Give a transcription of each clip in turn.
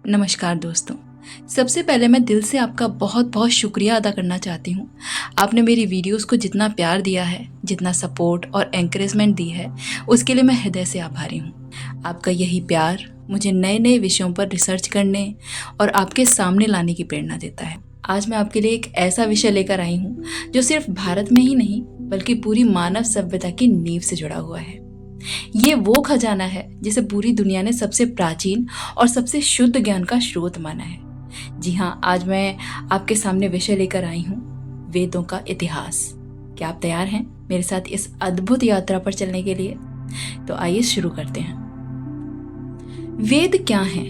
नमस्कार दोस्तों। सबसे पहले मैं दिल से आपका बहुत बहुत शुक्रिया अदा करना चाहती हूँ। आपने मेरी वीडियोस को जितना प्यार दिया है, जितना सपोर्ट और एनकरेजमेंट दी है, उसके लिए मैं हृदय से आभारी हूँ। आपका यही प्यार मुझे नए नए विषयों पर रिसर्च करने और आपके सामने लाने की प्रेरणा देता है। आज मैं आपके लिए एक ऐसा विषय लेकर आई हूँ जो सिर्फ भारत में ही नहीं बल्कि पूरी मानव सभ्यता की नींव से जुड़ा हुआ है। ये वो खजाना है जिसे पूरी दुनिया ने सबसे प्राचीन और सबसे शुद्ध ज्ञान का स्रोत माना है। जी हाँ, आज मैं आपके सामने विषय लेकर आई हूँ, वेदों का इतिहास। क्या आप तैयार हैं मेरे साथ इस अद्भुत यात्रा पर चलने के लिए? तो आइए शुरू करते हैं। वेद क्या हैं?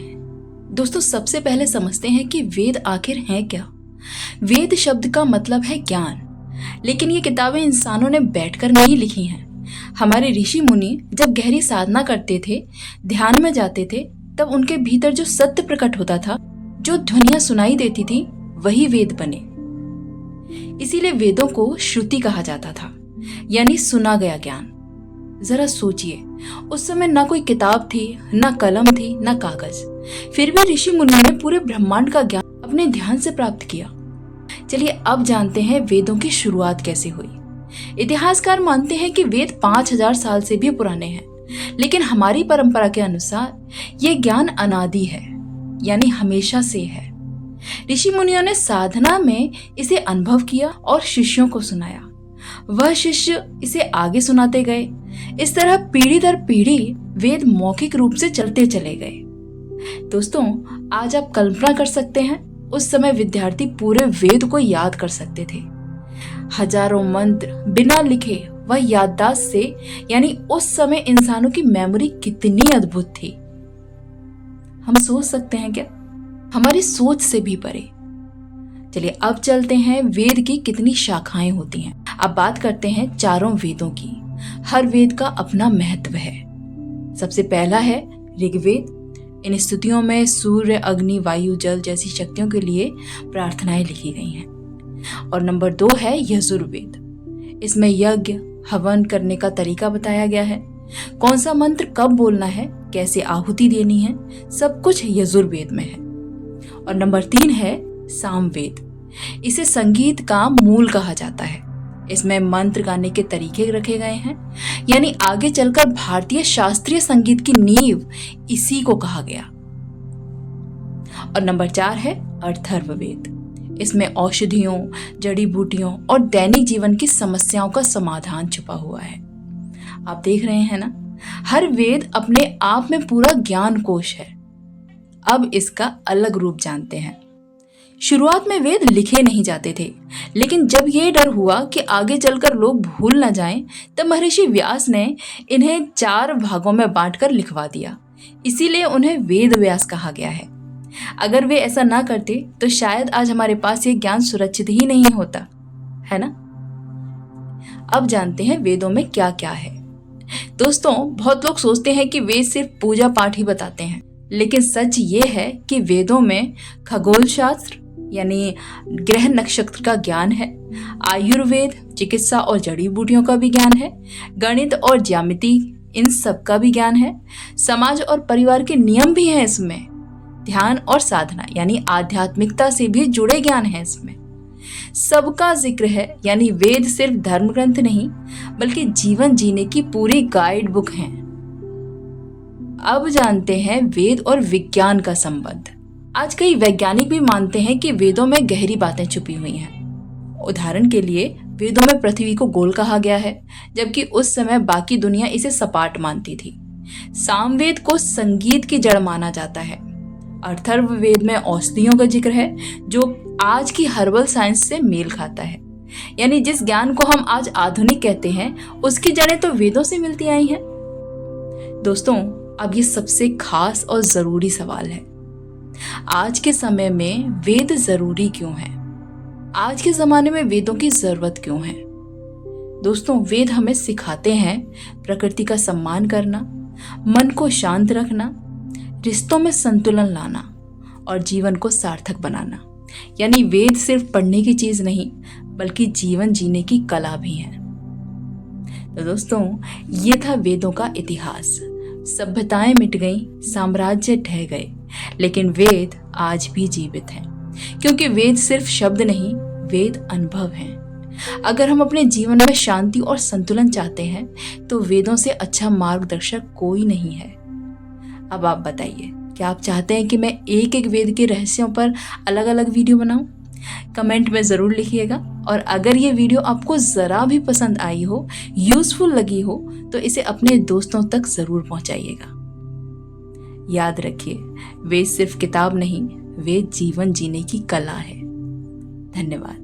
दोस्तों, सबसे पहले समझते हैं कि वेद आखिर हैं क्या। वेद शब्द का मतलब है ज्ञान, लेकिन ये किताबें इंसानों ने बैठकर नहीं लिखी हैं। हमारे ऋषि मुनि जब गहरी साधना करते थे, ध्यान में जाते थे, तब उनके भीतर जो सत्य प्रकट होता था, जो ध्वनियां सुनाई देती थी, वही वेद बने। इसीलिए वेदों को श्रुति कहा जाता था, यानी सुना गया ज्ञान। जरा सोचिए, उस समय ना कोई किताब थी, ना कलम थी, ना कागज, फिर भी ऋषि मुनियों ने पूरे ब्रह्मांड का ज्ञान अपने ध्यान से प्राप्त किया। चलिए अब जानते हैं वेदों की शुरुआत कैसे हुई। इतिहासकार मानते हैं कि वेद 5000 साल से भी पुराने हैं, लेकिन हमारी परंपरा के अनुसार ये ज्ञान अनादि है, यानी हमेशा से है। ऋषि मुनियों ने साधना में इसे अनुभव किया और शिष्यों को सुनाया। वह शिष्य इसे आगे सुनाते गए। इस तरह पीढ़ी दर पीढ़ी वेद मौखिक रूप से चलते चले गए। दोस्तों, आज आप कल्पना कर सकते हैं, उस समय विद्यार्थी पूरे वेद को याद कर सकते थे। हजारों मंत्र बिना लिखे वह याददाश्त से, यानी उस समय इंसानों की मेमोरी कितनी अद्भुत थी, हम सोच सकते हैं क्या? हमारी सोच से भी परे। चलिए अब चलते हैं वेद की कितनी शाखाएं होती हैं। अब बात करते हैं चारों वेदों की। हर वेद का अपना महत्व है। सबसे पहला है ऋग्वेद। इन स्तुतियों में सूर्य, अग्नि, वायु, जल जैसी शक्तियों के लिए प्रार्थनाएं लिखी गई हैं। और नंबर 2 है यजुर्वेद। इसमें यज्ञ, हवन करने का तरीका बताया गया है। कौन सा मंत्र कब बोलना है, कैसे आहुति देनी है, सब कुछ यजुर्वेद में है। और नंबर 3 है सामवेद। इसे संगीत का मूल कहा जाता है। इसमें मंत्र गाने के तरीके रखे गए हैं, यानी आगे चलकर भारतीय शास्त्रीय संगीत की नींव इसी को कहा गया। और नंबर 4 है अथर्ववेद। इसमें औषधियों, जड़ी बूटियों और दैनिक जीवन की समस्याओं का समाधान छुपा हुआ है। आप देख रहे हैं ना, हर वेद अपने आप में पूरा ज्ञान कोश है। अब इसका अलग रूप जानते हैं। शुरुआत में वेद लिखे नहीं जाते थे, लेकिन जब ये डर हुआ कि आगे चलकर लोग भूल न जाएं, तब महर्षि व्यास ने इन्हें 4 भागों में बांटकर लिखवा दिया। इसीलिए उन्हें वेद व्यास कहा गया है। अगर वे ऐसा ना करते तो शायद आज हमारे पास ये ज्ञान सुरक्षित ही नहीं होता, है ना? अब जानते हैं वेदों में क्या क्या है। दोस्तों, बहुत लोग सोचते हैं कि वेद सिर्फ पूजा पाठ ही बताते हैं, लेकिन सच ये है कि वेदों में खगोल शास्त्र यानी ग्रह नक्षत्र का ज्ञान है, आयुर्वेद चिकित्सा और जड़ी बूटियों का भी ज्ञान है, गणित और ज्यामिति इन सब का भी ज्ञान है, समाज और परिवार के नियम भी हैं इसमें, ध्यान और साधना यानी आध्यात्मिकता से भी जुड़े ज्ञान है इसमें, सबका जिक्र है। यानी वेद सिर्फ धर्म ग्रंथ नहीं बल्कि जीवन जीने की पूरी गाइड बुक है। अब जानते हैं वेद और विज्ञान का संबंध। आज कई वैज्ञानिक भी मानते हैं कि वेदों में गहरी बातें छुपी हुई हैं। उदाहरण के लिए वेदों में पृथ्वी को गोल कहा गया है, जबकि उस समय बाकी दुनिया इसे सपाट मानती थी। सामवेद को संगीत की जड़ माना जाता है। अथर्ववेद में औषधियों का जिक्र है, जो आज की हर्बल साइंस से मेल खाता है। यानी जिस ज्ञान को हम आज आधुनिक कहते हैं, उसकी जड़ें तो वेदों से मिलती आई हैं। दोस्तों, अब ये सबसे खास और जरूरी सवाल है, आज के समय में वेद जरूरी क्यों है? आज के जमाने में वेदों की जरूरत क्यों है? दोस्तों, वेद हमें सिखाते हैं प्रकृति का सम्मान करना, मन को शांत रखना, रिश्तों में संतुलन लाना और जीवन को सार्थक बनाना। यानी वेद सिर्फ पढ़ने की चीज नहीं बल्कि जीवन जीने की कला भी है। तो दोस्तों, ये था वेदों का इतिहास। सभ्यताएं मिट गईं, साम्राज्य ढह गए, लेकिन वेद आज भी जीवित हैं, क्योंकि वेद सिर्फ शब्द नहीं, वेद अनुभव हैं। अगर हम अपने जीवन में शांति और संतुलन चाहते हैं तो वेदों से अच्छा मार्गदर्शक कोई नहीं है। अब आप बताइए, क्या आप चाहते हैं कि मैं एक एक वेद के रहस्यों पर अलग अलग वीडियो बनाऊं? कमेंट में ज़रूर लिखिएगा। और अगर ये वीडियो आपको ज़रा भी पसंद आई हो, यूज़फुल लगी हो, तो इसे अपने दोस्तों तक ज़रूर पहुंचाइएगा। याद रखिए, वेद सिर्फ किताब नहीं, वेद जीवन जीने की कला है। धन्यवाद।